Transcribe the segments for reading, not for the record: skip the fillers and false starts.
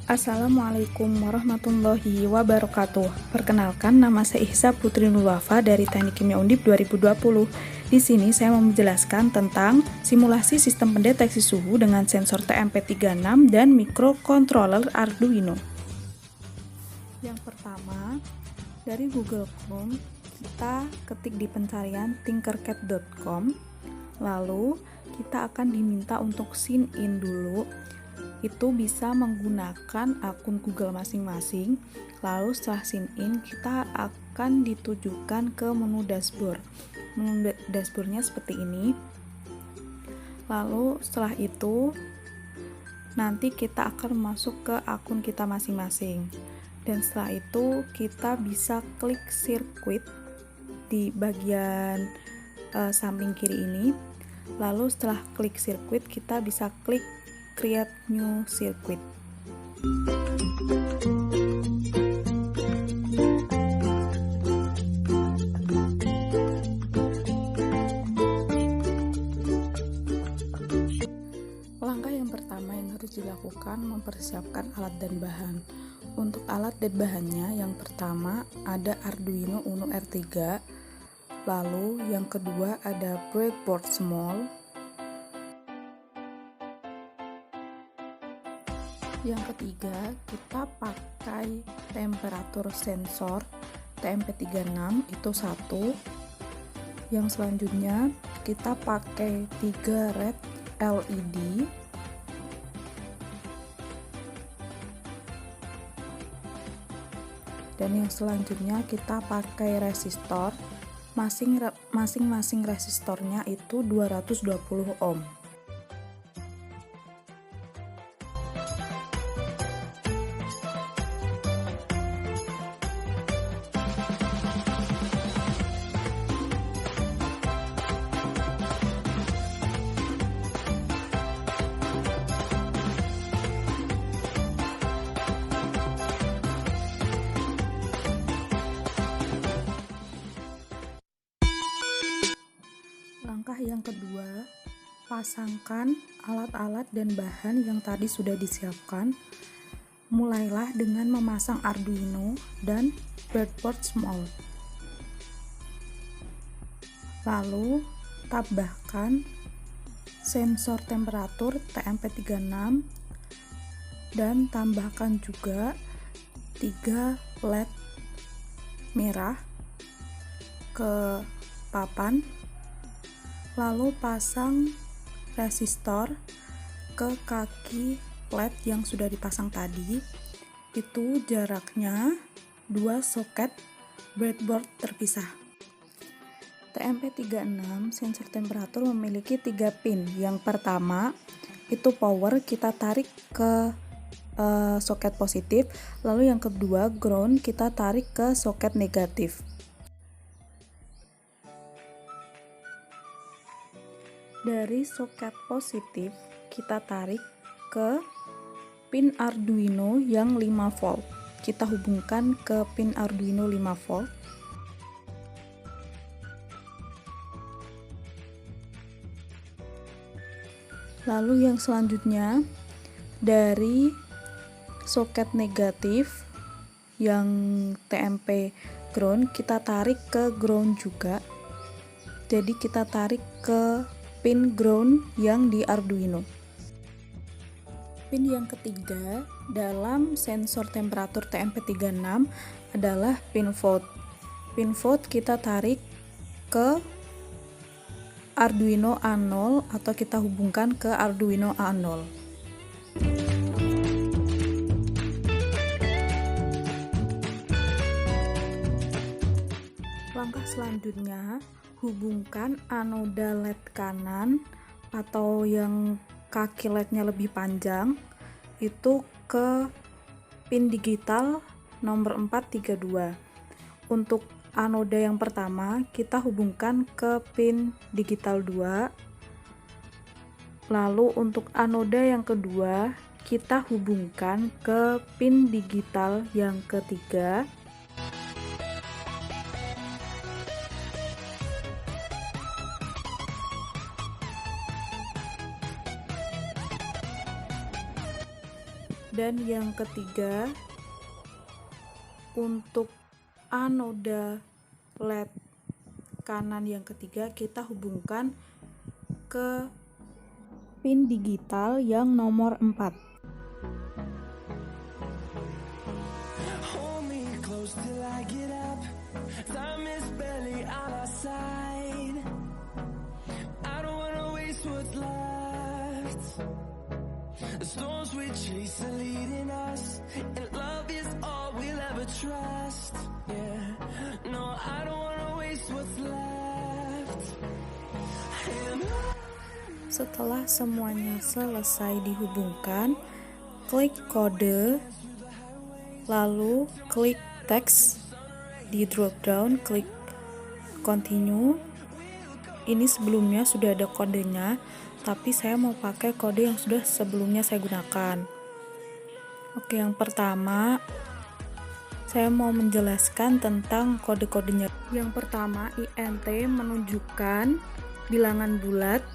Assalamualaikum warahmatullahi wabarakatuh. Perkenalkan, nama saya Ihsa Putri Nurwafa dari Teknik Kimia Undip 2020. Di sini saya mau menjelaskan tentang simulasi sistem pendeteksi suhu dengan sensor TMP36 dan microcontroller Arduino. Yang pertama, dari Google Chrome, kita ketik di pencarian tinkercad.com. Lalu, kita akan diminta untuk sign in dulu. Itu bisa menggunakan akun Google masing-masing. Lalu setelah sign in, kita akan ditujukan ke menu dashboard. Menu dashboardnya seperti ini. Lalu setelah itu, nanti kita akan masuk ke akun kita masing-masing. Dan setelah itu, kita bisa klik sirkuit di bagian samping kiri ini. Lalu setelah klik sirkuit, kita bisa klik create new circuit. Langkah yang pertama yang harus dilakukan mempersiapkan alat dan bahan. Untuk alat dan bahannya, yang pertama ada Arduino Uno R3, lalu yang kedua ada breadboard small, yang ketiga kita pakai temperatur sensor TMP36 itu 1. Yang selanjutnya kita pakai 3 red LED, dan yang selanjutnya kita pakai resistor. Masing-masing resistornya itu 220 ohm. Langkah yang kedua, pasangkan alat-alat dan bahan yang tadi sudah disiapkan. Mulailah dengan memasang Arduino dan breadboard small. Lalu, tambahkan sensor temperatur TMP36 dan tambahkan juga 3 LED merah ke papan. Lalu pasang resistor ke kaki LED yang sudah dipasang tadi. Itu jaraknya 2 soket breadboard terpisah. TMP36 sensor temperatur memiliki 3 pin. Yang pertama itu power, kita tarik ke soket positif. Lalu yang kedua ground, kita tarik ke soket negatif. Dari soket positif kita tarik ke pin Arduino yang 5 volt. Kita hubungkan ke pin Arduino 5 volt. Lalu yang selanjutnya dari soket negatif yang TMP ground kita tarik ke ground juga. Jadi kita tarik ke pin ground yang di Arduino. Pin yang ketiga dalam sensor temperatur TMP36 adalah pin volt. Pin volt kita tarik ke Arduino A0 atau kita hubungkan ke Arduino A0. Langkah selanjutnya, hubungkan anoda LED kanan atau yang kaki LED-nya lebih panjang itu ke pin digital nomor 432. Untuk anoda yang pertama kita hubungkan ke pin digital 2. Lalu untuk anoda yang kedua kita hubungkan ke pin digital yang ketiga. Dan yang ketiga, untuk anoda LED kanan yang ketiga kita hubungkan ke pin digital yang nomor 4. The storms we chase are leading us, and love is all we'll ever trust. Yeah, no, I don't wanna waste what's left. Setelah semuanya selesai dihubungkan, klik kode, lalu klik teks di drop down, klik continue. Ini sebelumnya sudah ada kodenya, tapi saya mau pakai kode yang sudah sebelumnya saya gunakan. Oke, yang pertama saya mau menjelaskan tentang kode-kodenya. Yang pertama, INT menunjukkan bilangan bulat.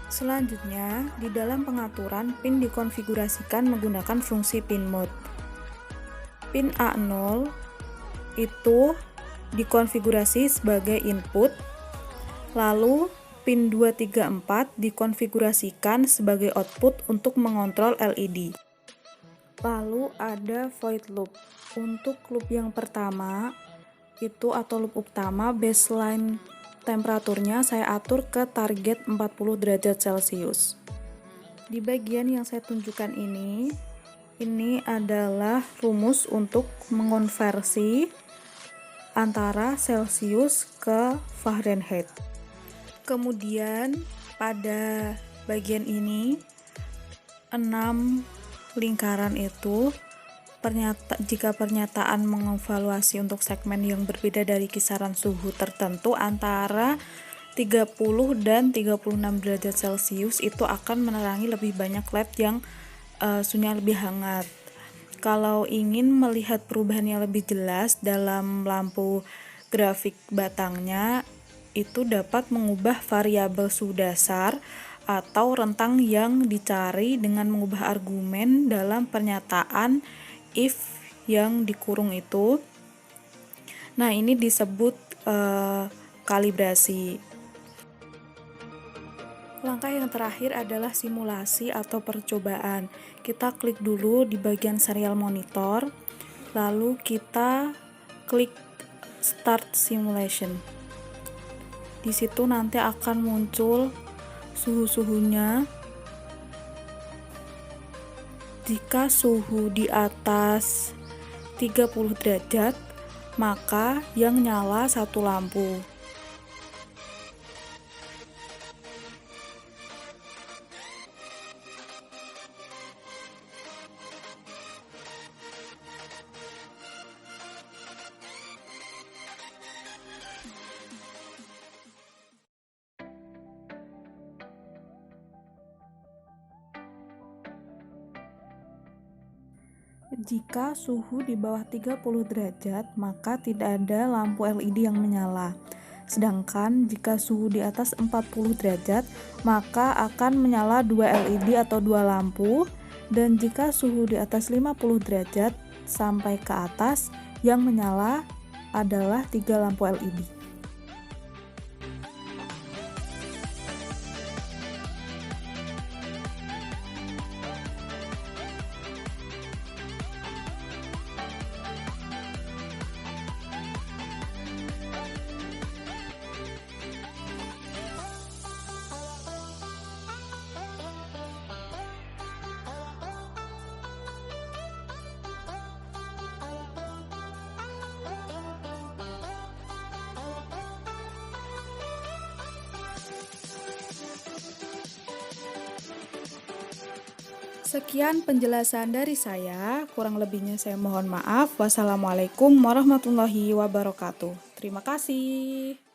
Selanjutnya, di dalam pengaturan pin dikonfigurasikan menggunakan fungsi pin mode. Pin A0 itu dikonfigurasi sebagai input, lalu pin 234 dikonfigurasikan sebagai output untuk mengontrol LED. Lalu ada void loop. Untuk loop yang pertama itu atau loop utama, baseline temperaturnya saya atur ke target 40 derajat Celcius. Di bagian yang saya tunjukkan ini adalah rumus untuk mengonversi antara Celcius ke Fahrenheit. Kemudian pada bagian ini 6 lingkaran itu jika pernyataan mengevaluasi untuk segmen yang berbeda dari kisaran suhu tertentu antara 30 dan 36 derajat Celcius itu akan menerangi lebih banyak LED yang suhunya lebih hangat. Kalau ingin melihat perubahan yang lebih jelas dalam lampu grafik batangnya, itu dapat mengubah variabel suhu dasar atau rentang yang dicari dengan mengubah argumen dalam pernyataan if yang dikurung itu. Nah, ini disebut kalibrasi. Langkah yang terakhir adalah simulasi atau percobaan. Kita klik dulu di bagian serial monitor, lalu kita klik start simulation. Di situ nanti akan muncul suhu-suhunya. Jika suhu di atas 30 derajat, maka yang nyala satu lampu. Jika suhu di bawah 30 derajat, maka tidak ada lampu LED yang menyala. Sedangkan jika suhu di atas 40 derajat, maka akan menyala 2 LED atau 2 lampu. Dan jika suhu di atas 50 derajat sampai ke atas, yang menyala adalah 3 lampu LED. Sekian penjelasan dari saya, kurang lebihnya saya mohon maaf. Wassalamualaikum warahmatullahi wabarakatuh. Terima kasih.